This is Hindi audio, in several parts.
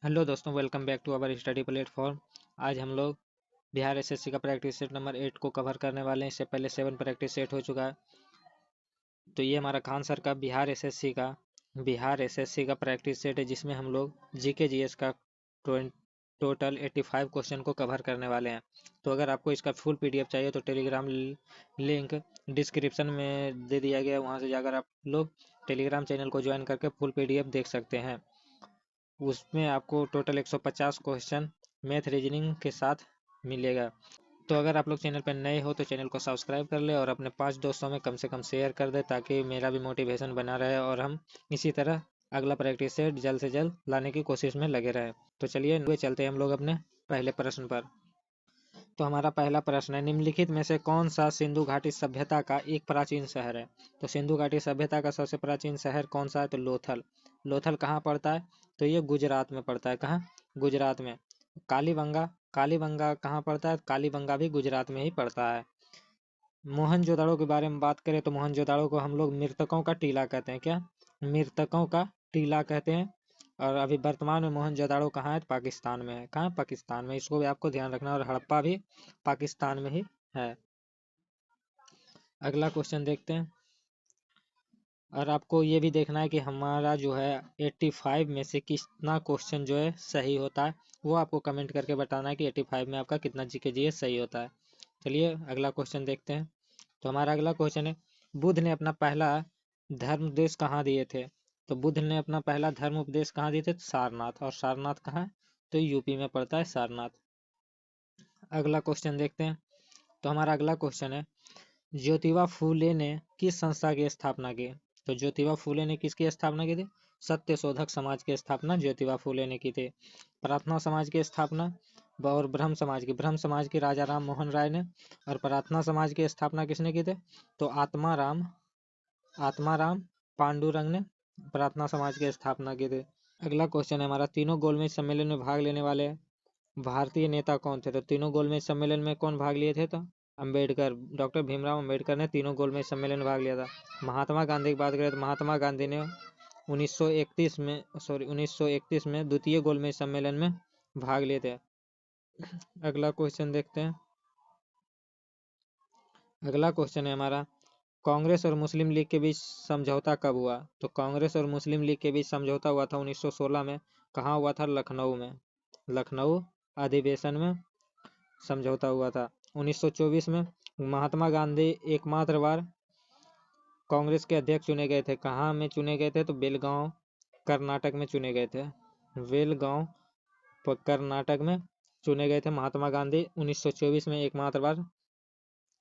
हेलो दोस्तों, welcome back to our study platform. आज हम लोग बिहार एसएससी का प्रैक्टिस सेट नंबर 8 को कवर करने वाले हैं। इससे पहले 7 प्रैक्टिस सेट हो चुका है। तो ये हमारा खान सर का बिहार एसएससी का प्रैक्टिस सेट है, जिसमें हम लोग जीके जीएस का टोटल 85 क्वेश्चन को कवर करने वाले हैं। तो अगर आपको इसका फुल पीडीएफ चाहिए तो टेलीग्राम लिंक डिस्क्रिप्शन में दे दिया गया है। वहाँ से जाकर आप लोग टेलीग्राम चैनल को ज्वाइन करके फुल पीडीएफ देख सकते हैं। उसमें आपको टोटल 150 क्वेश्चन मैथ रीजनिंग के साथ मिलेगा। तो अगर आप लोग चैनल पर नए हो तो चैनल को सब्सक्राइब कर ले और अपने 5 दोस्तों में कम से कम शेयर कर दे, ताकि मेरा भी मोटिवेशन बना रहे और हम इसी तरह अगला प्रैक्टिस सेट जल्द से जल्द लाने की कोशिश में लगे रहे। तो चलिए चलते हैं हम लोग अपने पहले प्रश्न पर। तो हमारा पहला प्रश्न है, निम्नलिखित में से कौन सा सिंधु घाटी सभ्यता का एक प्राचीन शहर है? तो सिंधु घाटी सभ्यता का सबसे प्राचीन शहर कौन सा है? तो लोथल। लोथल कहाँ पड़ता है? तो ये गुजरात में पड़ता है। कहाँ? गुजरात में। कालीबंगा, कालीबंगा कहाँ पड़ता है? कालीबंगा भी गुजरात में ही पड़ता है। मोहनजोदाड़ो के बारे में बात करें तो मोहनजोदाड़ो को हम लोग मृतकों का टीला कहते हैं। क्या? मृतकों का टीला कहते हैं। और अभी वर्तमान में मोहनजोदाड़ो कहाँ है? पाकिस्तान में है। कहाँ? पाकिस्तान में। इसको भी आपको ध्यान रखना। और हड़प्पा भी पाकिस्तान में ही है। अगला क्वेश्चन देखते हैं। और आपको ये भी देखना है कि हमारा जो है 85 में से कितना क्वेश्चन जो है सही होता है। वो आपको कमेंट करके बताना है कि 85 में आपका कितना जीके जीएस सही होता है। चलिए अगला क्वेश्चन देखते हैं। तो हमारा अगला क्वेश्चन है, बुद्ध ने अपना पहला धर्म उपदेश कहाँ दिए थे? तो बुद्ध ने अपना पहला धर्म उपदेश कहाँ दिए थे? सारनाथ। और सारनाथ कहाँ है? तो यूपी में पड़ता है सारनाथ। अगला क्वेश्चन देखते हैं। तो हमारा अगला क्वेश्चन है, ज्योतिबा फूले ने किस संस्था की स्थापना की? तो ज्योतिबा फूले ने किसकी स्थापना की थी? सत्य शोधक समाज की स्थापना ज्योतिबा फूले ने की थी। प्रार्थना समाज की स्थापना और ब्रह्म समाज की राजा राम मोहन राय ने। और प्रार्थना समाज की स्थापना किसने की थी? तो आत्माराम पांडुरंग ने प्रार्थना समाज की स्थापना की थी। अगला क्वेश्चन है हमारा, तीनों गोलमेज सम्मेलन में भाग लेने वाले भारतीय नेता कौन थे? तो तीनों गोलमेज सम्मेलन में कौन भाग लिए थे? तो अंबेडकर, डॉक्टर भीमराव अंबेडकर ने तीनों गोलमेज सम्मेलन में भाग लिया था। महात्मा गांधी की बात करें तो महात्मा गांधी ने 1931 में द्वितीय गोलमेज सम्मेलन में भाग लिए थे। अगला क्वेश्चन देखते हैं। अगला क्वेश्चन है हमारा, कांग्रेस और मुस्लिम लीग के बीच समझौता कब हुआ? तो कांग्रेस और मुस्लिम लीग के बीच समझौता हुआ था 1916 में। कहाँ हुआ था? लखनऊ में। लखनऊ अधिवेशन में समझौता हुआ था। 1924 में महात्मा गांधी एकमात्र बार कांग्रेस के अध्यक्ष चुने गए थे। कहाँ में चुने गए थे? तो बेलगांव कर्नाटक में चुने गए थे। बेलगांव कर्नाटक में चुने गए थे महात्मा गांधी 1924 में एकमात्र बार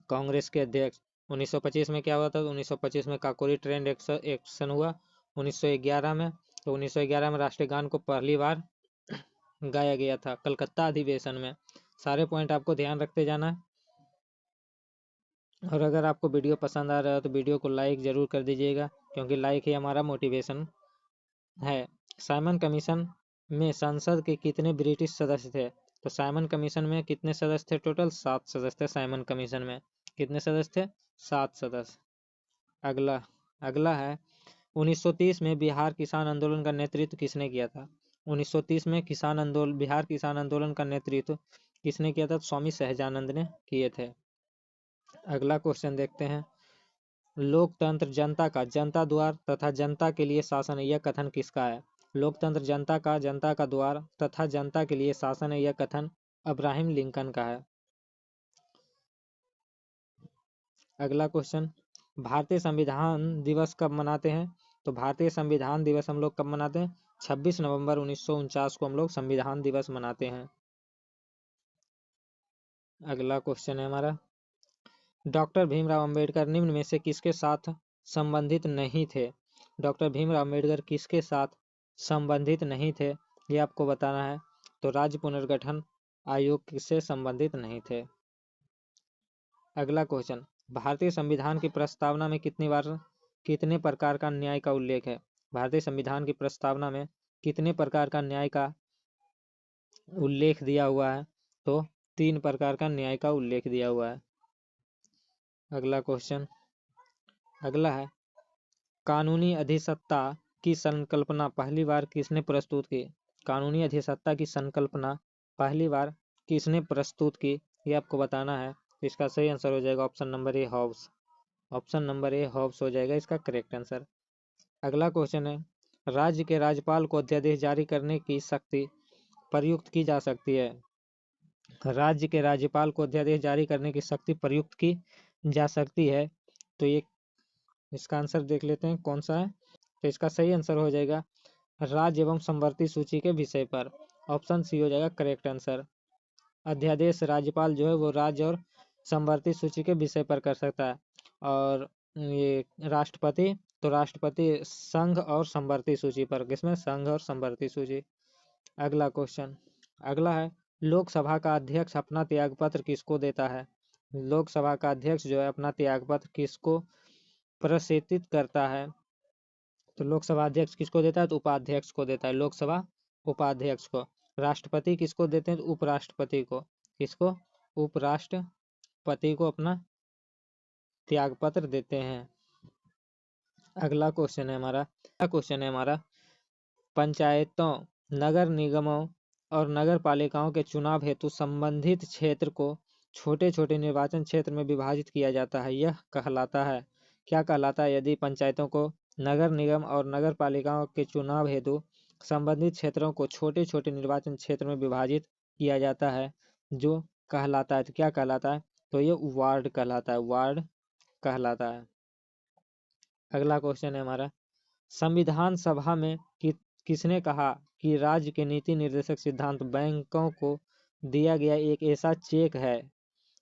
कांग्रेस के अध्यक्ष। 1925 में क्या हुआ था? 1925 में काकोरी ट्रेंड एक्शन हुआ। 1911 में, तो 1911 में राष्ट्रीय गान को पहली बार गाया गया था कलकत्ता अधिवेशन में। सारे पॉइंट आपको ध्यान रखते जाना है। और अगर आपको वीडियो पसंद आ रहा है तो वीडियो को लाइक ज़रूर कर दीजिएगा, क्योंकि लाइक ही हमारा मोटिवेशन है। साइमन कमीशन में संसद के कितने ब्रिटिश सदस्य थे? तो साइमन कमीशन में कितने सदस्य थे? टोटल 7 सदस्य थे। साइमन कमीशन में कितने सदस्य थे? 7 सदस्य। अगला है, 1930 में बिहार किसान आंदोलन का नेतृत्व किसने किया था? 1930 में बिहार किसान आंदोलन का नेतृत्व किसने किया था? स्वामी सहजानंद ने किए थे। अगला क्वेश्चन देखते हैं, लोकतंत्र जनता द्वार तथा जनता के लिए शासन है, यह कथन किसका है? लोकतंत्र जनता का द्वार तथा जनता के लिए शासन है, यह कथन अब्राहम लिंकन का है। अगला क्वेश्चन, भारतीय संविधान दिवस कब मनाते हैं? तो भारतीय संविधान दिवस हम लोग कब मनाते हैं? 26 नवंबर 1949 को हम लोग संविधान दिवस मनाते हैं। अगला क्वेश्चन है हमारा, डॉक्टर भीमराव अंबेडकर निम्न में से किसके साथ संबंधित नहीं थे? डॉक्टर भीमराव अंबेडकर किसके साथ संबंधित नहीं थे, ये आपको बताना है। तो राज्य पुनर्गठन आयोग से संबंधित नहीं थे। अगला क्वेश्चन, भारतीय संविधान की प्रस्तावना में कितने प्रकार का न्याय का उल्लेख है? भारतीय संविधान की प्रस्तावना में कितने प्रकार का न्याय का उल्लेख दिया हुआ है? तो 3 प्रकार का न्याय का उल्लेख दिया हुआ है। अगला क्वेश्चन, अगला है, कानूनी अधिसत्ता की संकल्पना पहली बार किसने प्रस्तुत की? कानूनी अधिसत्ता की संकल्पना पहली बार किसने प्रस्तुत की, ये आपको बताना है। इसका सही आंसर हो जाएगा option number A, Hobbes. Option number A, Hobbes हो जाएगा इसका करेक्ट आंसर। अगला क्वेश्चन है, राज्य के राज्यपाल को अध्यादेश जारी करने की शक्ति प्रयुक्त की जा सकती है। राज्य के राज्यपाल को अध्यादेश जारी करने की शक्ति प्रयुक्त की जा सकती है, तो ये इसका आंसर देख लेते हैं कौन सा है। तो इसका सही आंसर हो जाएगा राज्य एवं संवर्ती सूची के विषय पर। ऑप्शन सी हो जाएगा करेक्ट आंसर। अध्यादेश राज्यपाल जो है वो राज्य और संवर्ती सूची के विषय पर कर सकता है, और ये राष्ट्रपति, तो राष्ट्रपति संघ और संवर्ती सूची पर। किसमें? संघ और संवर्ती सूची। अगला क्वेश्चन, अगला है, लोकसभा का अध्यक्ष अपना त्यागपत्र किसको देता है? लोकसभा का अध्यक्ष जो है अपना त्यागपत्र किसको प्रशस्तित करता है? तो लोकसभा अध्यक्ष किसको देता है? तो उपाध्यक्ष को देता है, लोकसभा उपाध्यक्ष को। राष्ट्रपति किसको देते हैं? तो उपराष्ट्रपति को। किसको? उपराष्ट्रपति को अपना त्यागपत्र देते हैं। अगला क्वेश्चन है हमारा, पंचायतों, नगर निगमों और नगर पालिकाओं के चुनाव हेतु संबंधित क्षेत्र को छोटे छोटे निर्वाचन क्षेत्र में विभाजित किया जाता है। यह कहलाता है, क्या कहलाता है? यदि पंचायतों को, नगर निगम और नगर पालिकाओं के चुनाव हेतु संबंधित क्षेत्रों को छोटे छोटे निर्वाचन क्षेत्र में विभाजित किया जाता है, जो कहलाता है, तो क्या कहलाता है? तो ये वार्ड कहलाता है, वार्ड कहलाता है। अगला क्वेश्चन है हमारा, संविधान सभा में किसने कहा कि राज्य के नीति निर्देशक सिद्धांत बैंकों को दिया गया एक ऐसा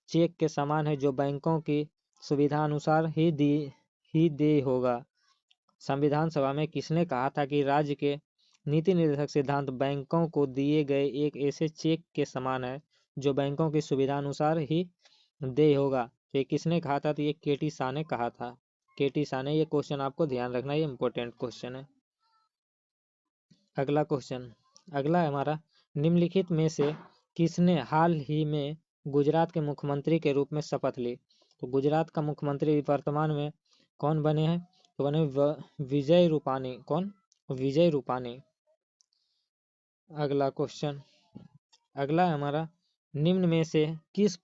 चेक के समान है जो बैंकों की सुविधा अनुसार ही दे होगा। संविधान सभा में किसने कहा था कि राज्य के नीति निर्देशक सिद्धांत बैंकों को दिए गए एक ऐसे चेक के समान है जो बैंकों की सुविधा अनुसार ही दे होगा? तो ये किसने कहा था? तो ये के.टी. शाह ने कहा था, के.टी. शाह ने। ये क्वेश्चन आपको ध्यान रखना, ये इंपॉर्टेंट क्वेश्चन है। अगला क्वेश्चन, अगला है हमारा, निम्नलिखित में से किसने हाल ही में गुजरात के मुख्यमंत्री के रूप में शपथ ली? तो गुजरात का मुख्यमंत्री वर्तमान में कौन बने हैं? तो बने विजय रूपानी। कौन? विजय रूपानी। अगला क्वेश्चन, अगला है हमारा, निम्न में से किस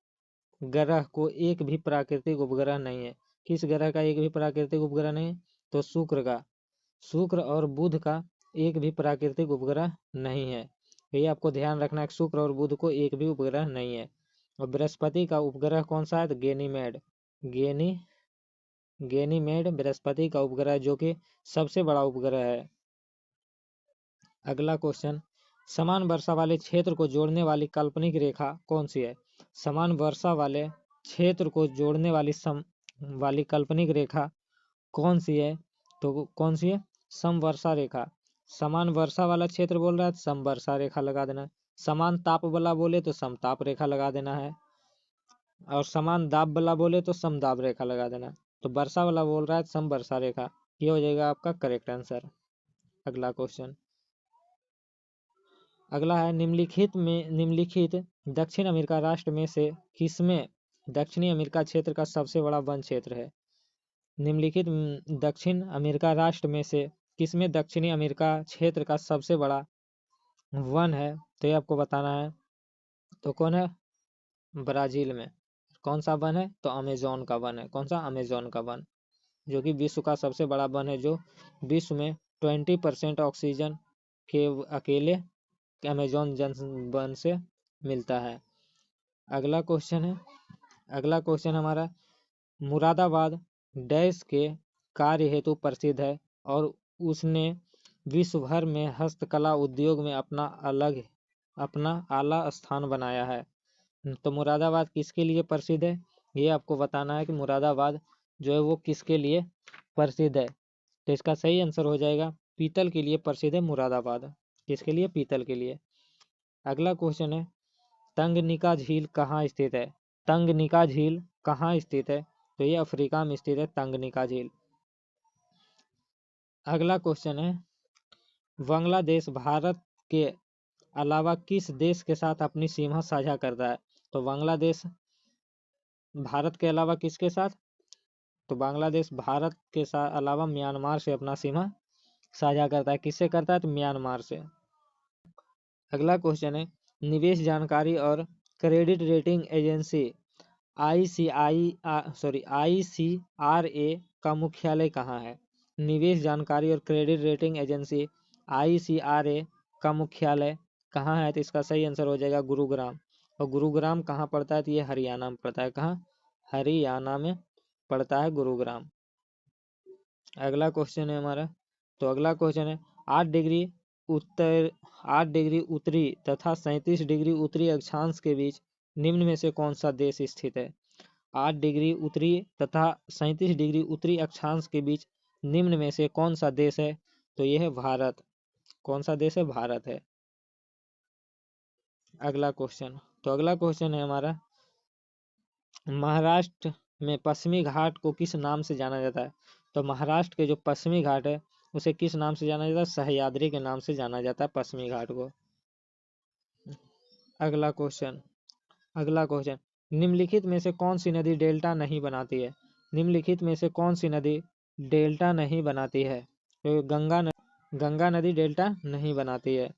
ग्रह को एक भी प्राकृतिक उपग्रह नहीं है? किस ग्रह का एक भी प्राकृतिक उपग्रह नहीं है? तो शुक्र का। शुक्र और बुध का एक भी प्राकृतिक उपग्रह नहीं है, ये आपको ध्यान रखना है। शुक्र और बुध को एक भी उपग्रह नहीं है। और बृहस्पति का उपग्रह कौन सा है? तो गैनीमेड बृहस्पति का उपग्रह, जो कि सबसे बड़ा उपग्रह है। अगला क्वेश्चन, समान वर्षा वाले क्षेत्र को जोड़ने वाली काल्पनिक रेखा कौन सी है? समान वर्षा वाले क्षेत्र को जोड़ने वाली काल्पनिक रेखा कौन सी है? तो कौन सी है? समवर्षा रेखा। समान वर्षा वाला क्षेत्र बोल रहा है तो समवर्षा रेखा लगा देना है। समान ताप वाला बोले तो समताप रेखा लगा देना है, और समान दाब वाला बोले तो समदाब रेखा लगा देना है। तो वर्षा वाला बोल रहा है समवर्षा रेखा, ये हो जाएगा आपका करेक्ट आंसर। अगला क्वेश्चन, अगला है, निम्नलिखित दक्षिण अमेरिका राष्ट्र में से किसमें दक्षिणी अमेरिका क्षेत्र का सबसे बड़ा वन क्षेत्र है? निम्नलिखित दक्षिण अमेरिका राष्ट्र में से किसमें दक्षिणी अमेरिका क्षेत्र का सबसे बड़ा वन है? तो ये आपको बताना है। तो कौन है? ब्राजील में। कौन सा वन है? तो अमेजोन का वन है। कौन सा? अमेजोन का वन, जो कि विश्व का सबसे बड़ा वन है, जो विश्व में 20% ऑक्सीजन के अकेले अमेजोन वन से मिलता है। अगला क्वेश्चन हमारा, मुरादाबाद डैश के कार्य हेतु प्रसिद्ध है और उसने विश्व भर में हस्तकला उद्योग में अपना आला स्थान बनाया है। तो मुरादाबाद किसके लिए प्रसिद्ध है? ये आपको बताना है कि मुरादाबाद जो है वो किसके लिए प्रसिद्ध है। तो इसका सही आंसर हो जाएगा पीतल के लिए प्रसिद्ध है मुरादाबाद। किसके लिए? पीतल के लिए। अगला क्वेश्चन है, तंगनिका झील कहाँ स्थित है? तंगनिका झील कहाँ स्थित है? तो ये अफ्रीका में स्थित है, तंगनिका झील। अगला क्वेश्चन है, बांग्लादेश भारत के अलावा किस देश के साथ अपनी सीमा साझा करता है? तो बांग्लादेश भारत के अलावा किसके साथ? तो बांग्लादेश भारत के साथ अलावा म्यांमार से अपना सीमा साझा करता है। किससे करता है? तो म्यांमार से। अगला क्वेश्चन है, निवेश जानकारी और क्रेडिट रेटिंग एजेंसी ICRA का मुख्यालय कहाँ है? निवेश जानकारी और क्रेडिट रेटिंग एजेंसी ICRA का मुख्यालय कहाँ है? तो इसका सही आंसर हो जाएगा गुरुग्राम। और गुरुग्राम कहाँ पड़ता है? तो ये हरियाणा में पड़ता है। कहाँ? हरियाणा में पड़ता है गुरुग्राम। अगला क्वेश्चन है हमारा, तो अगला क्वेश्चन है 8 डिग्री उत्तरी तथा 37 डिग्री उत्तरी अक्षांश के बीच निम्न में से कौन सा देश स्थित है? 8 डिग्री उत्तरी तथा 37 डिग्री उत्तरी अक्षांश के बीच निम्न में से कौन सा देश है? तो यह है भारत। कौन सा देश है? भारत है। अगला क्वेश्चन, तो अगला क्वेश्चन है हमारा, महाराष्ट्र में पश्चिमी घाट को किस नाम से जाना जाता है? तो महाराष्ट्र के जो पश्चिमी घाट है उसे किस नाम से जाना जाता है? सह्याद्री के नाम से जाना जाता है पश्चिमी घाट को। अगला क्वेश्चन, निम्नलिखित में से कौन सी नदी डेल्टा नहीं बनाती है? निम्नलिखित में से कौन सी नदी डेल्टा नहीं बनाती है? तो गंगा नदी डेल्टा नहीं बनाती है।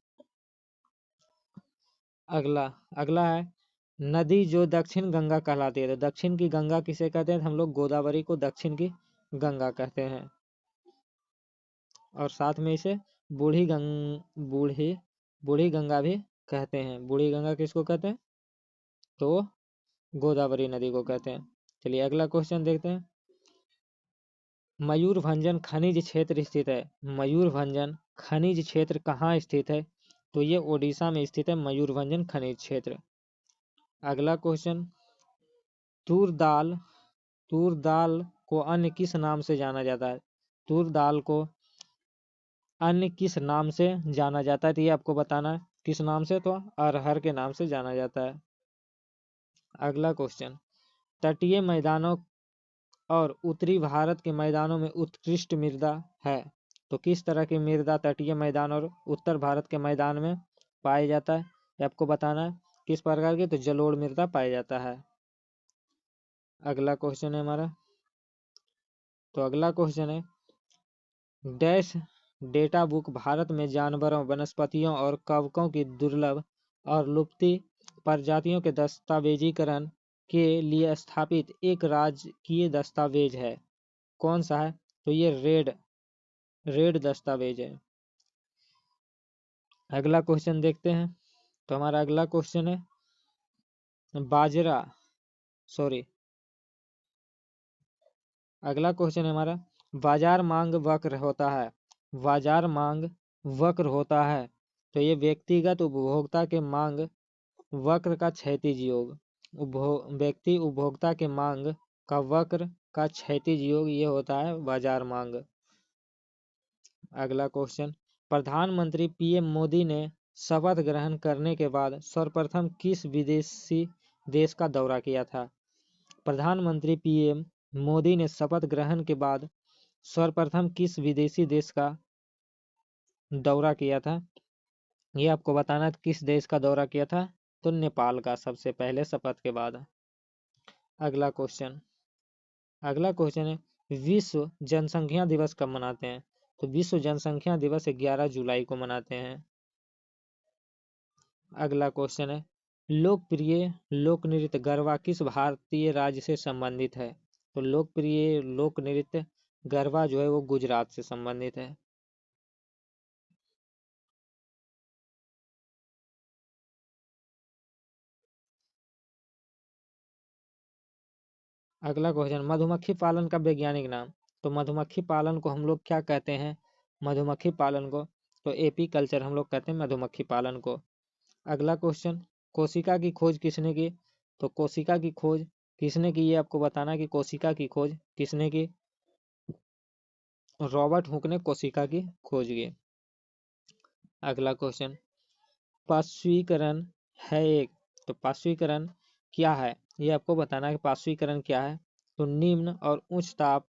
अगला है, नदी जो दक्षिण गंगा कहलाती है, तो दक्षिण की गंगा किसे कहते हैं? हम लोग गोदावरी को दक्षिण की गंगा कहते हैं। और साथ में इसे बूढ़ी गंगा भी कहते हैं। बूढ़ी गंगा किसको कहते हैं? तो गोदावरी नदी को कहते हैं। चलिए अगला क्वेश्चन देखते हैं, मयूरभंजन खनिज क्षेत्र स्थित है। मयूरभंजन खनिज क्षेत्र कहाँ स्थित है? तो ये ओडिशा में स्थित है मयूरभंजन खनिज क्षेत्र। अगला क्वेश्चन, तूर दाल को अन्य किस नाम से जाना जाता है? तूर दाल को अन्य किस नाम से जाना जाता है? तो ये आपको बताना है किस नाम से, तो अरहर के नाम से जाना जाता है। अगला क्वेश्चन, तटीय मैदानों और उत्तरी भारत के मैदानों में उत्कृष्ट मृदा है, तो किस तरह की मृदा तटीय मैदान और उत्तर भारत के मैदान में पाया जाता है? ये आपको बताना है किस प्रकार की, तो जलोढ़ मृदा पाया जाता है। अगला क्वेश्चन है हमारा, तो अगला क्वेश्चन है, डैश डेटा बुक भारत में जानवरों, वनस्पतियों और कवकों की दुर्लभ और लुप्ती प्रजातियों के दस्तावेजीकरण के लिए स्थापित एक राजकीय दस्तावेज है। कौन सा है? तो ये रेड दस्तावेज है। अगला क्वेश्चन देखते हैं, तो हमारा अगला क्वेश्चन है, अगला क्वेश्चन है हमारा, बाजार मांग वक्र होता है, तो ये व्यक्तिगत उपभोक्ता के मांग वक्र का क्षैतिज योग, व्यक्ति उपभोक्ता के मांग का वक्र का क्षैतिज योग ये होता है बाजार मांग। अगला क्वेश्चन, प्रधानमंत्री PM मोदी ने शपथ ग्रहण करने के बाद सर्वप्रथम किस विदेशी देश का दौरा किया था? प्रधानमंत्री PM मोदी ने शपथ ग्रहण के बाद सर्वप्रथम किस विदेशी देश का दौरा किया था? ये आपको बताना है किस देश का दौरा किया था, तो नेपाल का, सबसे पहले शपथ के बाद। अगला क्वेश्चन है, विश्व जनसंख्या दिवस कब मनाते हैं? तो विश्व जनसंख्या दिवस 11 जुलाई को मनाते हैं। अगला क्वेश्चन है, लोकप्रिय लोक नृत्य गरबा किस भारतीय राज्य से संबंधित है? तो लोकप्रिय लोक नृत्य गरबा जो है वो गुजरात से संबंधित है। अगला क्वेश्चन, मधुमक्खी पालन का वैज्ञानिक नाम? तो मधुमक्खी पालन को हम लोग क्या कहते हैं? मधुमक्खी पालन को तो एपीकल्चर हम लोग कहते हैं मधुमक्खी पालन को। अगला क्वेश्चन, कोशिका की खोज किसने की? तो कोशिका की खोज किसने की, ये आपको बताना है कि कोशिका की खोज किसने की? रॉबर्ट हुक ने कोशिका की खोज की। अगला क्वेश्चन, पार्श्वीकरण है एक, तो पार्श्वीकरण क्या है? ये आपको बताना है कि पार्श्वीकरण क्या है। तो निम्न और उच्च ताप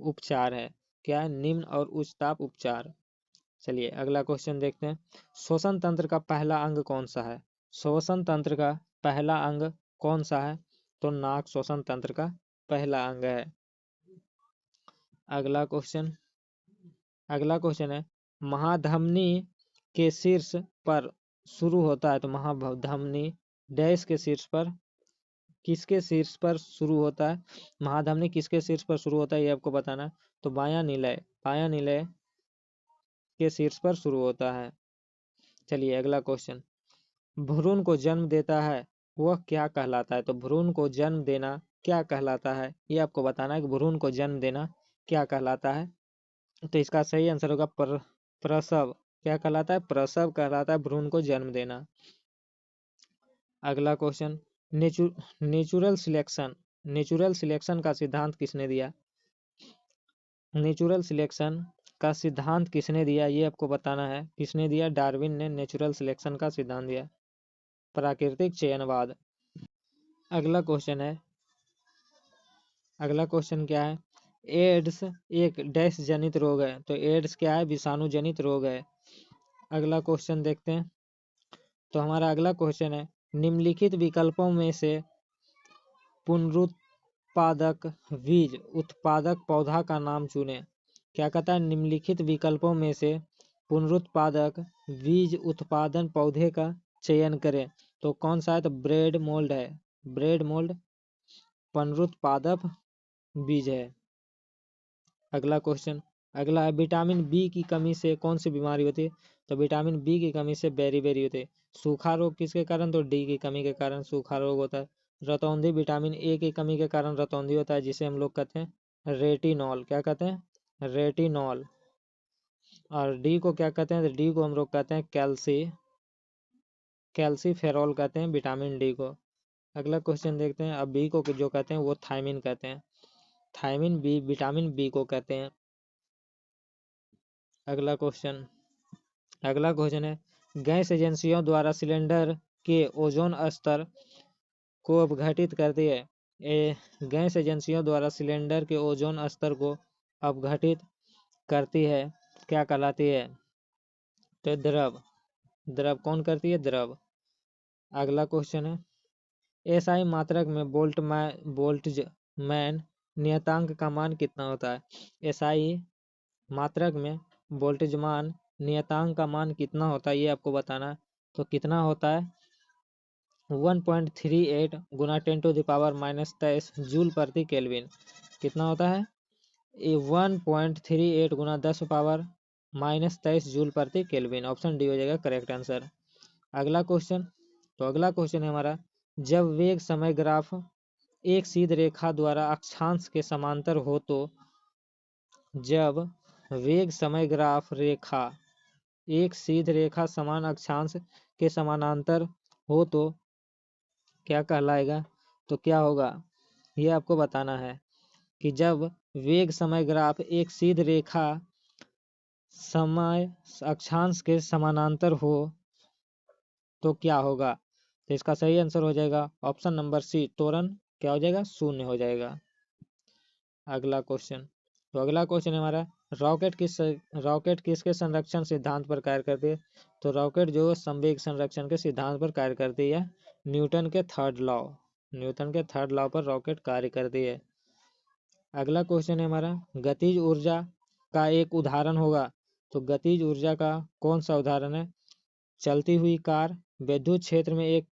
उपचार है। क्या है? निम्न और उच्च ताप उपचार। चलिए अगला क्वेश्चन देखते हैं, श्वसन तंत्र का पहला अंग कौन सा है? श्वसन तंत्र का पहला अंग कौन सा है? तो नाक श्वसन तंत्र का पहला अंग है। अगला क्वेश्चन है, महाधमनी के शीर्ष पर शुरू होता है तो महाधमनी डैश के शीर्ष पर, किसके शीर्ष पर शुरू होता है, महाधमनी किसके शीर्ष पर शुरू होता है ये आपको बताना है। तो बायां निलय के शीर्ष पर शुरू होता है। चलिए अगला क्वेश्चन, भ्रूण को जन्म देता है वह क्या कहलाता है। तो भ्रूण को जन्म देना क्या कहलाता है ये आपको बताना है कि भ्रूण को जन्म देना क्या कहलाता है। तो इसका सही आंसर होगा प्रसव। क्या कहलाता है, प्रसव कहलाता है भ्रूण को जन्म देना। अगला क्वेश्चन, नेचुरल सिलेक्शन का सिद्धांत किसने दिया। नेचुरल सिलेक्शन का सिद्धांत किसने दिया ये आपको बताना है। किसने दिया, डार्विन ने नेचुरल सिलेक्शन का सिद्धांत दिया। प्राकृतिक चयनवाद। अगला क्वेश्चन क्या है, एड्स एक डैश जनित रोग है। तो एड्स क्या है, विषाणु जनित रोग है। अगला क्वेश्चन देखते हैं। तो हमारा अगला क्वेश्चन है, निम्नलिखित विकल्पों में से पुनरुत्पादक बीज उत्पादक पौधा का नाम चुनें। क्या कहता है, निम्नलिखित विकल्पों में से पुनरुत्पादक बीज उत्पादन पौधे का चयन करें। तो कौन सा है, तो ब्रेड मोल्ड है। ब्रेड मोल्ड पुनरुत्पादक बीज है। अगला क्वेश्चन, अगला है, विटामिन बी की कमी से कौन सी बीमारी होती है। तो विटामिन बी की कमी से बेरी होते हैं। सूखा रोग किसके कारण, तो डी की कमी के कारण सूखा रोग होता है। रतौंधी विटामिन ए की कमी के कारण रतौंधी होता है, जिसे हम लोग कहते हैं रेटिनॉल। क्या कहते हैं, रेटिनॉल। और डी को क्या कहते हैं, तो डी को हम लोग कहते हैं कैल्सीफेरॉल कहते हैं विटामिन डी को। अगला क्वेश्चन देखते हैं। अब बी को जो कहते हैं वो थायमिन कहते हैं। थायमिन बी विटामिन बी को कहते हैं। अगला क्वेश्चन है, गैस एजेंसियों द्वारा सिलेंडर के ओजोन स्तर को अपघटित करती है। गैस एजेंसियों द्वारा सिलेंडर के ओजोन स्तर को अपघटित करती है, क्या कहलाती है। तो द्रव कौन करती है, द्रव। अगला क्वेश्चन है, एसआई मात्रक में बोल्ट्जमैन नियतांक का मान कितना होता है। एसआई मात्रक में बोल्ट्जमान नियतांक का मान कितना होता है ये आपको बताना है। तो कितना होता है, 1.38 गुना 10⁻⁻23 जूल प्रति केल्विन। कितना होता है, 1.38 गुना 10⁻⁻23 जूल प्रति केल्विन। ऑप्शन डी हो जाएगा करेक्ट आंसर। अगला क्वेश्चन है हमारा, जब वेग समय ग्राफ एक सीध रेखा द्वारा अक्षांश के समांतर हो तो। जब वेग समय ग्राफ रेखा एक सीध रेखा समान अक्षांश के समानांतर हो तो क्या कहलाएगा। तो क्या होगा ये आपको बताना है कि जब वेग समय ग्राफ एक सीध रेखा समय अक्षांश के समानांतर हो तो क्या होगा। तो इसका सही आंसर हो जाएगा ऑप्शन नंबर सी, त्वरण क्या हो जाएगा, 0 हो जाएगा। अगला क्वेश्चन है हमारा, रॉकेट किसके संरक्षण सिद्धांत पर कार्य करती है। तो रॉकेट जो संवेग संरक्षण के सिद्धांत पर कार्य करती है, न्यूटन के थर्ड लॉ पर रॉकेट कार्य करती है। अगला क्वेश्चन है हमारा, गतिज ऊर्जा का एक उदाहरण होगा। तो गतिज ऊर्जा का कौन सा उदाहरण है, चलती हुई कार, विद्युत क्षेत्र में एक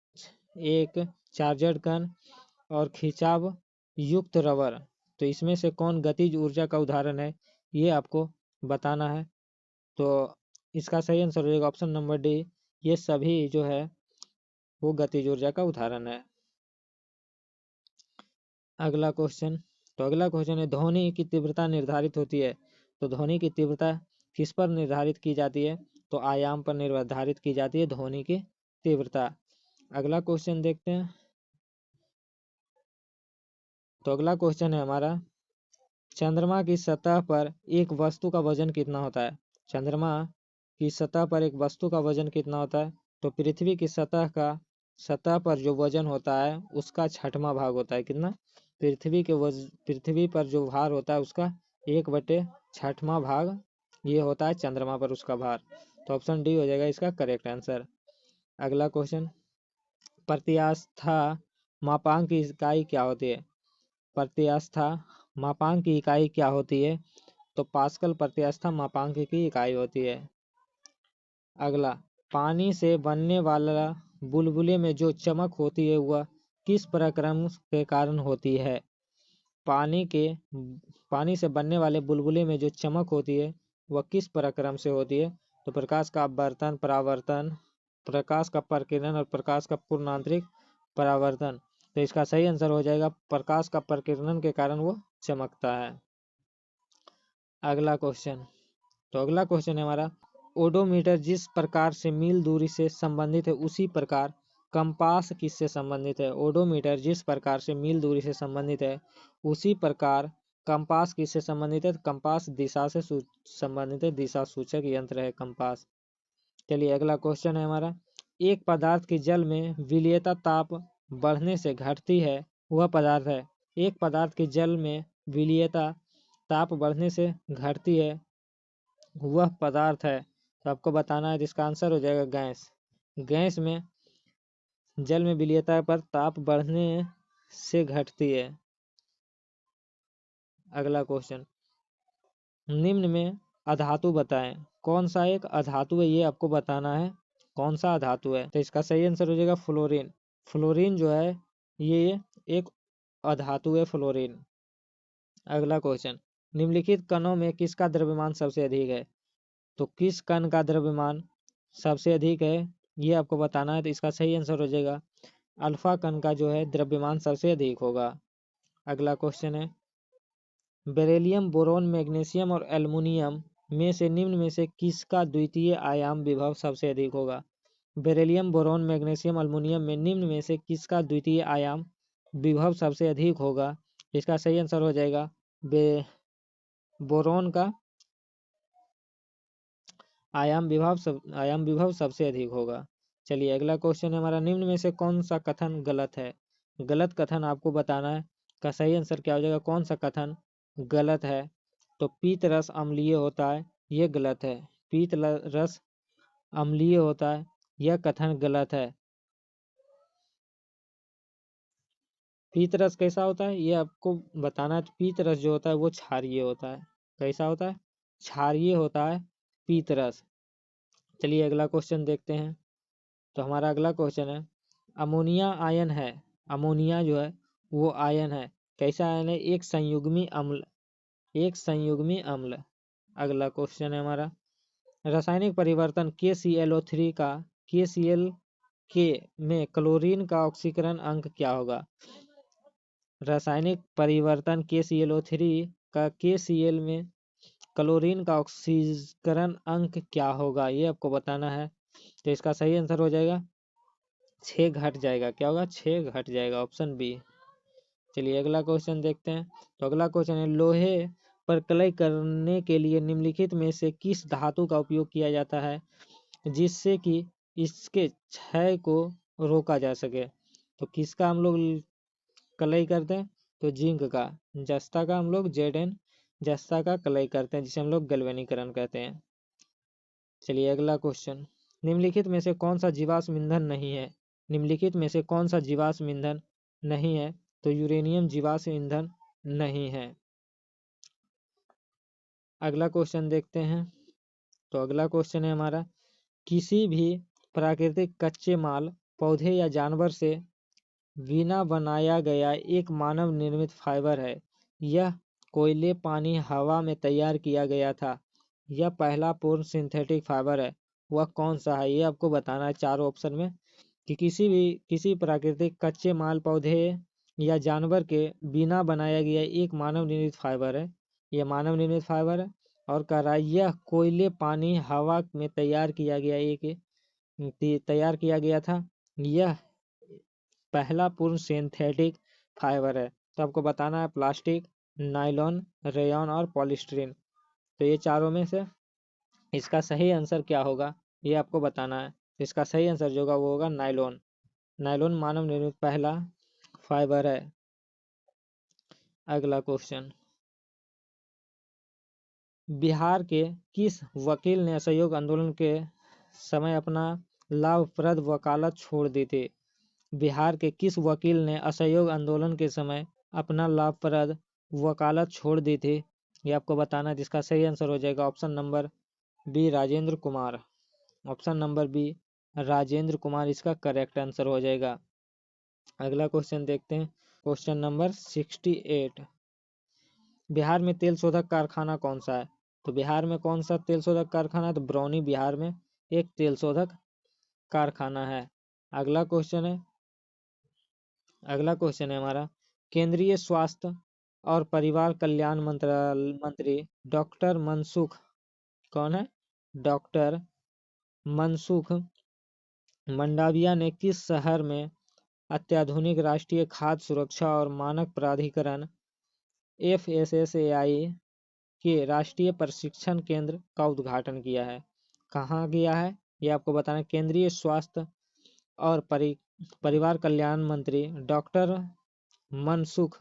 चार्जर कण और खिंचाव युक्त रबर। तो इसमें से कौन गतिज ऊर्जा का उदाहरण है ये आपको बताना है। तो इसका सही आंसर हो जाएगा ऑप्शन नंबर डी, ये सभी जो है वो गतिज ऊर्जा का उदाहरण है। अगला क्वेश्चन है, ध्वनि की तीव्रता निर्धारित होती है। तो ध्वनि की तीव्रता किस पर निर्धारित की जाती है। तो आयाम पर निर्धारित की जाती है ध्वनि की तीव्रता। अगला क्वेश्चन देखते हैं। तो अगला क्वेश्चन है हमारा, चंद्रमा की सतह पर एक वस्तु का वजन कितना होता है। चंद्रमा की सतह पर एक वस्तु का वजन कितना होता है। तो पृथ्वी की सतह पर जो वजन होता है उसका 6वां भाग होता है। कितना, पृथ्वी पर जो भार होता है उसका 1/6वां भाग ये होता है चंद्रमा पर उसका भार। तो ऑप्शन डी हो जाएगा इसका करेक्ट आंसर। अगला क्वेश्चन, प्रत्यास्था मापांक की इकाई क्या होती है। प्रत्यास्था मापांक की इकाई क्या होती है। तो पास्कल प्रत्यास्था मापांक की इकाई होती है। अगला पानी से बनने वाला बुलबुले में जो चमक होती है वह किस प्रक्रम के कारण होती है? पानी से बनने वाले बुलबुले में जो चमक होती है वह किस प्रक्रम से होती है? तो प्रकाश का अपवर्तन, परावर्तन, प्रकाश का प्रकीर्णन और प्रकाश का पूर्णांतरिक परावर्तन। तो इसका सही आंसर हो जाएगा प्रकाश का प्रकीर्णन के कारण वो चमकता है। अगला क्वेश्चन, तो अगला क्वेश्चन है हमारा, ओडोमीटर जिस प्रकार से मील दूरी से संबंधित है उसी प्रकार कंपास किससे संबंधित है? ओडोमीटर जिस प्रकार से मील दूरी से संबंधित है उसी प्रकार कंपास किससे संबंधित है? कंपास दिशा से संबंधित है, दिशा सूचक यंत्र है कंपास। चलिए अगला क्वेश्चन है हमारा, एक पदार्थ की जल में विलीयता ताप बढ़ने से घटती है वह पदार्थ है। एक पदार्थ की जल में विलीयता ताप बढ़ने से घटती है वह पदार्थ है, तो आपको बताना है। तो इसका आंसर हो जाएगा गैस। गैस में जल में विलीयता पर ताप बढ़ने से घटती है। अगला क्वेश्चन, निम्न में अधातु बताएं, कौन सा एक अधातु है ये आपको बताना है, कौन सा अधातु है? तो इसका सही आंसर हो जाएगा फ्लोरीन। फ्लोरीन जो है ये एक अधातु है, फ्लोरीन। अगला क्वेश्चन, निम्नलिखित कणों में किसका द्रव्यमान सबसे अधिक है? तो किस कण का द्रव्यमान सबसे अधिक है ये आपको बताना है। तो इसका सही आंसर हो जाएगा अल्फा कण का जो है द्रव्यमान सबसे अधिक होगा। अगला क्वेश्चन है, बेरिलियम, बोरोन, मैग्नीशियम और एल्युमिनियम में से निम्न में से किसका द्वितीय आयाम विभव सबसे अधिक होगा? बेरिलियम, बोरोन, मैग्नीशियम, एल्युमिनियम में निम्न में से किसका द्वितीय आयाम विभव सबसे अधिक होगा? इसका सही आंसर हो जाएगा बोरोन का आयाम विभव सबसे अधिक होगा। चलिए अगला क्वेश्चन है हमारा, निम्न में से कौन सा कथन गलत है? गलत कथन आपको बताना है। का सही आंसर क्या हो जाएगा? कौन सा कथन गलत है? तो पीत रस अम्लीय होता है, ये गलत है। पीत रस अम्लीय होता है, यह कथन गलत है। पीत रस कैसा होता है ये आपको बताना है। पीत रस जो होता है वो क्षारीय होता है। कैसा होता है? क्षारीय होता है पीत रस। चलिए अगला क्वेश्चन देखते हैं। तो हमारा अगला क्वेश्चन है, अमोनिया आयन है, अमोनिया जो है वो आयन है, कैसा आयन है? एक संयुग्मी अम्ल, एक संयुग्मी अम्ल। अगला क्वेश्चन है हमारा, रासायनिक परिवर्तन KClO3 का KCl के में क्लोरीन का ऑक्सीकरण अंक क्या होगा? रासायनिक परिवर्तन KClO3 का KCl में क्लोरीन का ऑक्सीकरण अंक क्या होगा ये आपको बताना है। तो इसका सही आंसर हो जाएगा 6 घट जाएगा। क्या होगा? 6 घट जाएगा, ऑप्शन बी। चलिए अगला क्वेश्चन देखते हैं। तो अगला क्वेश्चन है, लोहे पर कलई करने के लिए निम्नलिखित में से किस धातु का उपयोग किया जाता है जिससे कि इसके क्षय को रोका जा सके? तो किसका हम लोग कलई करते हैं? तो जिंक का, जस्ता का हम लोग Zn जस्ता का कलई करते हैं जिसे हम लोग गैल्वेनीकरण कहते हैं। चलिए अगला क्वेश्चन, निम्नलिखित में से कौन सा जीवाश्म ईंधन नहीं है? निम्नलिखित में से कौन सा जीवाश्म ईंधन नहीं है? तो यूरेनियम जीवाश्म ईंधन नहीं है। अगला क्वेश्चन देखते हैं। तो अगला क्वेश्चन है हमारा, किसी भी प्राकृतिक कच्चे माल, पौधे या जानवर से बिना बनाया गया एक मानव निर्मित फाइबर है। यह कोयले, पानी, हवा में तैयार किया गया था। यह पहला पूर्ण सिंथेटिक फाइबर है, वह कौन सा है ये आपको बताना है चारों ऑप्शन में। कि किसी प्राकृतिक कच्चे माल, पौधे या जानवर के बिना बनाया गया एक मानव निर्मित फाइबर है, यह मानव निर्मित फाइबर है। और कह रहा है यह कोयले, पानी, हवा में तैयार किया गया था। यह पहला पूर्ण सिंथेटिक फाइबर है। तो आपको बताना है प्लास्टिक, नायलॉन, रेयॉन और पॉलीस्टीरीन। तो ये चारों में से इसका सही आंसर क्या होगा ये आपको बताना है। तो इसका सही आंसर जो होगा वो होगा नायलॉन। नायलॉन मानव निर्मित पहला फाइबर है। अगला क्वेश्चन, बिहार के किस वकील ने असहयोग आंदोलन के समय अपना लाभप्रद वकालत छोड़ दी थी? बिहार के किस वकील ने असहयोग आंदोलन के समय अपना लाभप्रद वकालत छोड़ दी थी ये आपको बताना है। जिसका सही आंसर हो जाएगा option number B, Rajendra Kumar. Option number B Rajendra Kumar इसका करेक्ट आंसर हो जाएगा। अगला क्वेश्चन देखते हैं, क्वेश्चन नंबर 68। बिहार में तेल शोधक कारखाना कौन सा है? तो बिहार में कौन सा तेल शोधक कारखाना है? तो बरौनी बिहार में एक तेल शोधक कारखाना है। अगला क्वेश्चन है हमारा, केंद्रीय स्वास्थ्य और परिवार कल्याण मंत्री डॉक्टर मनसुख, कौन है? डॉक्टर मनसुख मंडाविया ने किस शहर में अत्याधुनिक राष्ट्रीय खाद्य सुरक्षा और मानक प्राधिकरण FSSAI के राष्ट्रीय प्रशिक्षण केंद्र का उद्घाटन किया है? कहाँ किया है ये आपको बताना है। केंद्रीय स्वास्थ्य और परिवार कल्याण मंत्री डॉक्टर मनसुख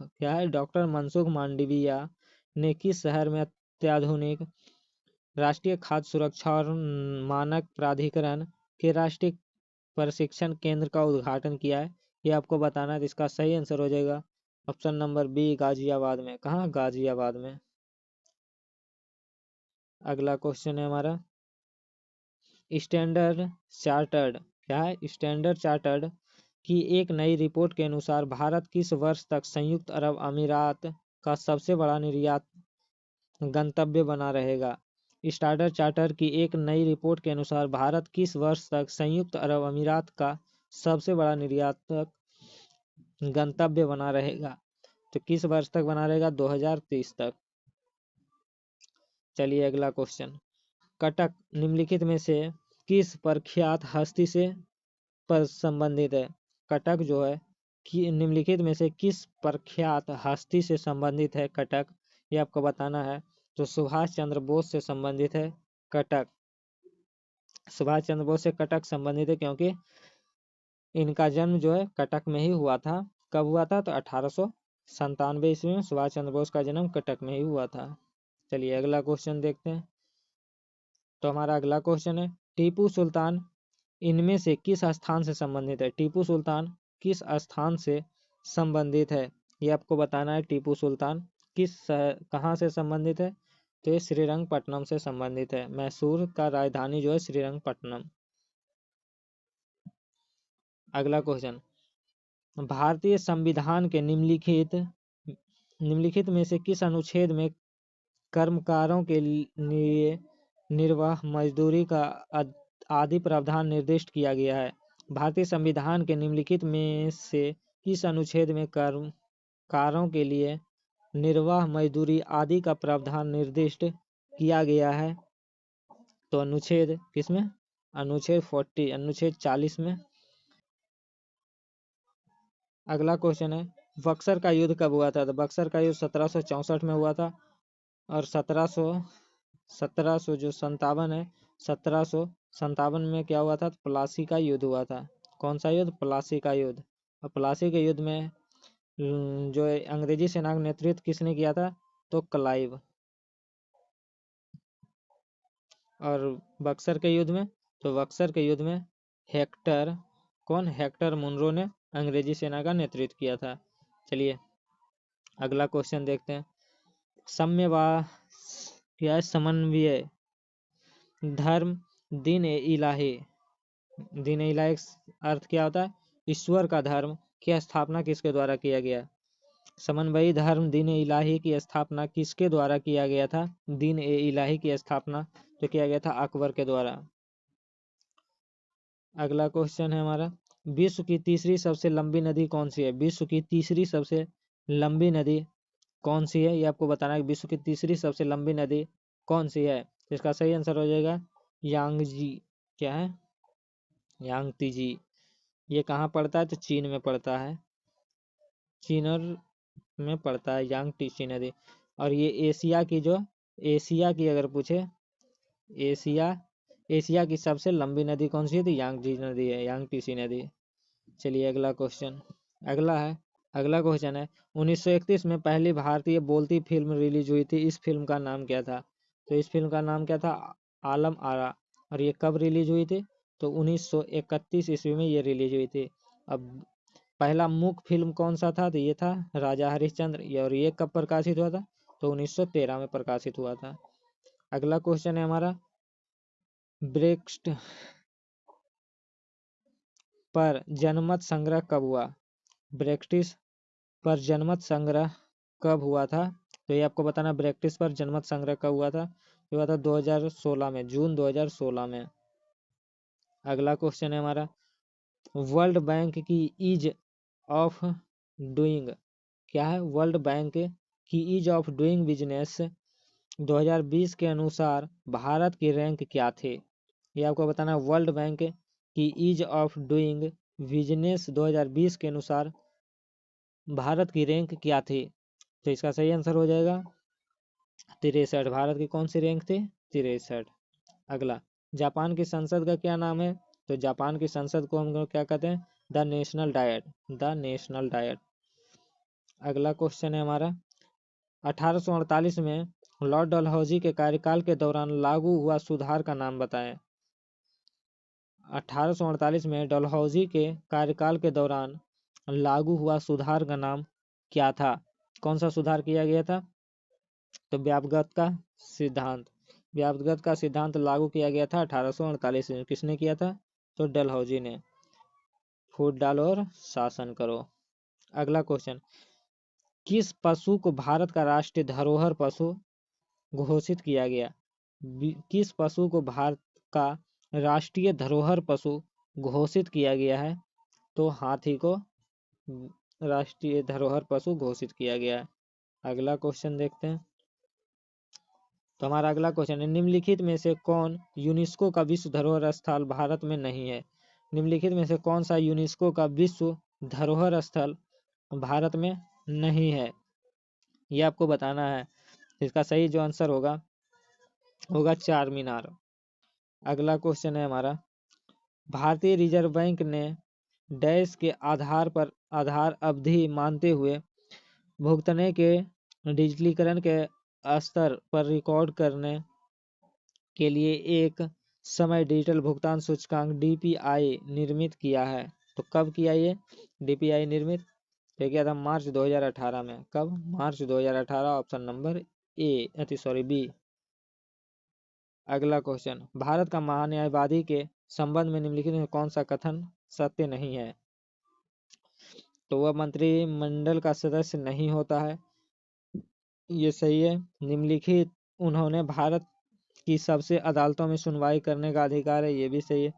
मांडविया ने किस शहर में अत्याधुनिक राष्ट्रीय खाद्य सुरक्षा और मानक प्राधिकरण के राष्ट्रीय प्रशिक्षण केंद्र का उद्घाटन किया है? ये आपको बताना है। तो इसका सही आंसर हो जाएगा ऑप्शन नंबर बी गाजियाबाद में। कहाँ? गाजियाबाद में। अगला क्वेश्चन है हमारा, स्टैंडर्ड चार्टर्ड, क्या है? स्टैंडर्ड चार्टर्ड की एक नई रिपोर्ट के अनुसार भारत किस वर्ष तक संयुक्त अरब अमीरात का सबसे बड़ा निर्यात गंतव्य बना रहेगा? स्टैंडर्ड चार्टर की एक नई रिपोर्ट के अनुसार भारत किस वर्ष तक संयुक्त अरब अमीरात का सबसे बड़ा निर्यातक गंतव्य बना रहेगा? तो किस वर्ष तक बना रहेगा? 2030 तक। चलिए अगला क्वेश्चन, कटक निम्नलिखित में से किस प्रख्यात हस्ती से पर संबंधित है? कटक जो है कि निम्नलिखित में से किस प्रख्यात हस्ती से संबंधित है कटक? ये आपको बताना है। तो सुभाष चंद्र बोस से संबंधित है कटक। सुभाष चंद्र बोस से कटक संबंधित है क्योंकि इनका जन्म जो है कटक में ही हुआ था। कब हुआ था? तो 1897 ईस्वी में सुभाष चंद्र बोस का जन्म कटक में ही हुआ था। चलिए अगला क्वेश्चन देखते हैं। तो हमारा अगला क्वेश्चन है, टीपू सुल्तान इनमें से किस स्थान से संबंधित है? टीपू सुल्तान किस स्थान से संबंधित है? ये आपको बताना है। टीपू सुल्तान कहाँ से संबंधित है? तो ये श्रीरंगपट्टनम से संबंधित है। मैसूर का राजधानी जो है श्रीरंगपट्टनम। अगला क्वेश्चन, भारतीय संविधान के निम्नलिखित में से किस अनुच्छेद में कर्मकारों के लिए निर्वाह मजदूरी का आदि प्रावधान निर्दिष्ट किया गया है? भारतीय संविधान के निम्नलिखित में से किस अनुच्छेद में कर्मकारों के लिए निर्वाह मजदूरी आदि का प्रावधान निर्दिष्ट किया गया है? तो अनुच्छेद किसमें? अनुच्छेद 40 में। अगला क्वेश्चन है, बक्सर का युद्ध कब हुआ था? तो बक्सर का युद्ध 1764 में हुआ था। और 1757 जो 57 है, 1757 में क्या हुआ था? प्लासी का युद्ध हुआ था। कौन सा युद्ध? प्लासी का युद्ध। और प्लासी के युद्ध में जो अंग्रेजी सेना का नेतृत्व किसने किया था? तो क्लाइव। और बक्सर के युद्ध में? तो बक्सर के युद्ध में हेक्टर मुनरो ने अंग्रेजी सेना का नेतृत्व किया था। चलिए अगला क्वेश्चन देखते हैं, समन्वय धर्म दीन ए इलाही अर्थ क्या होता है? ईश्वर का धर्म की स्थापना किसके द्वारा किया गया? समन्वयी धर्म दीन ए इलाही की स्थापना किसके द्वारा किया गया था? दीन ए इलाही की स्थापना तो किया गया था अकबर के द्वारा। अगला क्वेश्चन है हमारा, विश्व की तीसरी सबसे लंबी नदी कौन सी है? विश्व की तीसरी सबसे लंबी नदी कौन सी है? ये आपको बताना है। विश्व की तीसरी सबसे लंबी नदी कौन सी है? इसका सही आंसर हो जाएगा यांगजी। क्या है? यांगतीजी। ये कहाँ पड़ता है? तो चीन में पड़ता है। चीन में पड़ता है यांगटीसी नदी। और ये एशिया की अगर पूछे, एशिया की सबसे लंबी नदी कौन सी है? तो यांगजी नदी है, यांगटीसी नदी। चलिए अगला क्वेश्चन। अगला क्वेश्चन है, 1931 में पहली भारतीय बोलती फिल्म रिलीज हुई थी। इस फिल्म का नाम क्या था? तो इस फिल्म का नाम क्या था? आलम आरा। और ये कब रिलीज हुई थी? तो 1931 ईस्वी में ये रिलीज हुई थी। अब पहला मूक फिल्म कौन सा था? तो ये था राजा हरिश्चंद्र। और ये कब प्रकाशित हुआ था? तो 1913 में प्रकाशित हुआ था। अगला क्वेश्चन है हमारा, ब्रेक्स्ट पर जनमत संग्रह कब हुआ? ब्रेक्टिस पर जनमत संग्रह कब हुआ था? तो ये आपको बताना, ब्रेक्टिस पर जनमत संग्रह कब हुआ था? ये हुआ था 2016 में, जून 2016 में। अगला क्वेश्चन है हमारा, वर्ल्ड बैंक की ईज ऑफ डूइंग क्या है? वर्ल्ड बैंक की ईज ऑफ डूइंग बिजनेस 2020 के अनुसार भारत की रैंक क्या थे? ये आपको बताना, वर्ल्ड बैंक की ईज ऑफ डूइंग बिजनेस 2020 के अनुसार भारत की रैंक क्या थी? तो इसका सही आंसर हो जाएगा 63। भारत की कौन सी रैंक थी? 63। अगला, जापान की संसद का क्या नाम है? तो जापान की संसद को हम लोग क्या कहते हैं? The national diet, the national diet. अगला क्वेश्चन है हमारा, 1848 में लॉर्ड डलहौजी के कार्यकाल के दौरान लागू हुआ सुधार का नाम बताएं। 1848 में डलहौजी के कार्यकाल के दौरान लागू हुआ सुधार का नाम क्या था? कौन सा सुधार किया गया था? तो व्यापगत का सिद्धांत, व्यापगत का सिद्धांत लागू किया गया था 1848 में। किसने किया था? तो डलहौजी ने। फूट डालो और शासन करो। अगला क्वेश्चन, किस पशु को भारत का राष्ट्रीय धरोहर पशु घोषित किया गया? किस पशु को भारत का राष्ट्रीय धरोहर पशु घोषित किया गया है? तो हाथी को राष्ट्रीय धरोहर पशु घोषित किया गया है। अगला क्वेश्चन देखते हैं। तो हमारा अगला क्वेश्चन है, निम्नलिखित में से कौन यूनेस्को का विश्व धरोहर स्थल भारत में नहीं है? निम्नलिखित में से कौन सा यूनेस्को का विश्व धरोहर स्थल भारत में नहीं है? ये आपको बताना है। इसका सही जो आंसर होगा चार मीनार। अगला क्वेश्चन है हमारा, भारतीय रिजर्व बैंक ने डैश के आधार अवधि मानते हुए भुगतान के डिजिटलीकरण के स्तर पर रिकॉर्ड करने के लिए एक समय डिजिटल भुगतान सूचकांक DPI निर्मित किया है। तो कब किया ये DPI निर्मित? तो किया था मार्च 2018 में। कब? मार्च 2018, ऑप्शन नंबर बी। अगला क्वेश्चन, भारत का महान्यायवादी के संबंध में निम्नलिखित में कौन सा कथन सत्य नहीं है? तो वह मंत्रिमंडल का सदस्य नहीं होता है, ये सही है। निम्नलिखित उन्होंने भारत की सबसे अदालतों में सुनवाई करने का अधिकार है, ये भी सही है।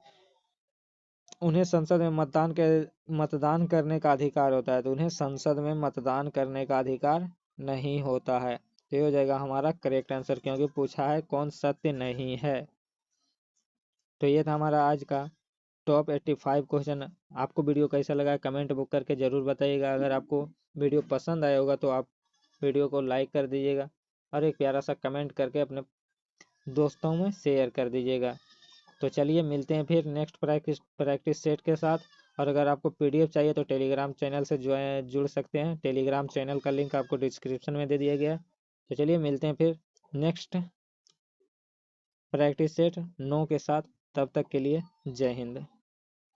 उन्हें संसद में मतदान करने का अधिकार होता है, तो उन्हें संसद में मतदान करने का अधिकार नहीं होता है। तो ये हो जाएगा हमारा करेक्ट आंसर, क्योंकि पूछा है कौन सत्य नहीं है। तो ये था हमारा आज का टॉप 85 क्वेश्चन। आपको वीडियो कैसा लगा कमेंट बुक करके जरूर बताइएगा। अगर आपको वीडियो पसंद आया होगा तो आप वीडियो को लाइक कर दीजिएगा और एक प्यारा सा कमेंट करके अपने दोस्तों में शेयर कर दीजिएगा। तो चलिए मिलते हैं फिर नेक्स्ट प्रैक्टिस सेट के साथ। और अगर आपको PDF चाहिए तो टेलीग्राम चैनल से जुड़ सकते हैं। टेलीग्राम चैनल का लिंक आपको डिस्क्रिप्शन में दे दिया गया है। तो चलिए मिलते हैं फिर नेक्स्ट प्रैक्टिस सेट 9 के साथ। तब तक के लिए जय हिंद।